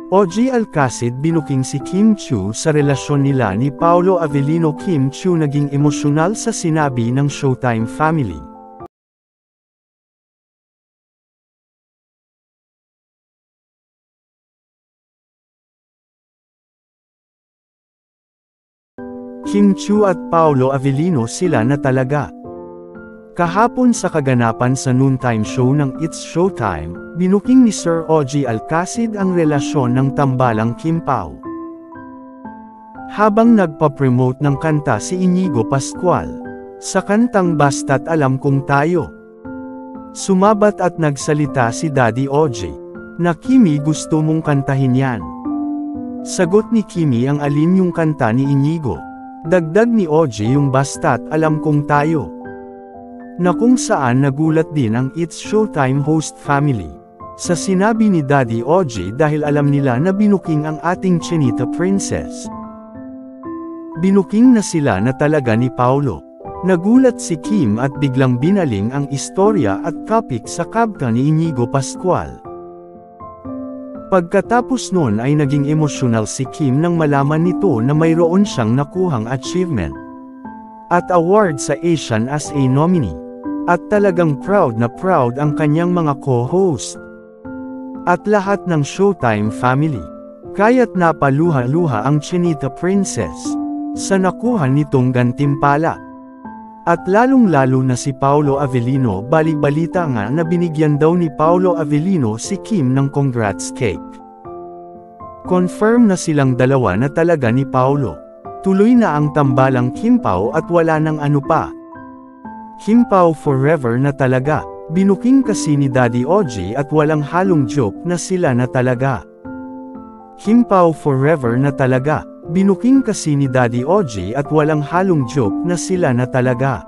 OG Alcacid binuking si Kim Chiu sa relasyon nila ni Paolo Avellino. Kim Chiu naging emosyonal sa sinabi ng Showtime family. Kim Chiu at Paolo Avellino, sila na talaga. Kahapon sa kaganapan sa noontime show ng It's Showtime, binuking ni Sir OG Alcacid ang relasyon ng tambalang Kim Pao. Habang nagpa-promote ng kanta si Inigo Pascual, sa kantang Basta't Alam Kong Tayo, sumabat at nagsalita si Daddy OG, na Kimi, gusto mong kantahin yan. Sagot ni Kimi, ang alin yung kanta ni Inigo? Dagdag ni OG, yung Basta't Alam Kong Tayo. Na kung saan nagulat din ang It's Showtime host family sa sinabi ni Daddy OG dahil alam nila na binuking ang ating Chinita Princess. Binuking na sila na talaga ni Paolo. Nagulat si Kim at biglang binaling ang istorya at topic sa kabka ni Inigo Pascual. Pagkatapos nun ay naging emosyonal si Kim nang malaman nito na mayroon siyang nakuhang achievement at award sa Asian as a nominee. At talagang proud na proud ang kanyang mga co-host at lahat ng Showtime family. Kaya't napaluha-luha ang Chinita Princess sa nakuha nitong gantimpala. At lalong-lalo na si Paolo Avellino. Bali-balita nga na binigyan daw ni Paolo Avellino si Kim ng congrats cake. Confirm na silang dalawa na talaga ni Paolo. Tuloy na ang tambalang Kim Pao at wala nang ano pa. Kim Pao forever na talaga. Binuking kasi ni Daddy OG at walang halong joke na sila na talaga. Kim Pao forever na talaga. Binuking kasi ni Daddy OG at walang halong joke na sila na talaga.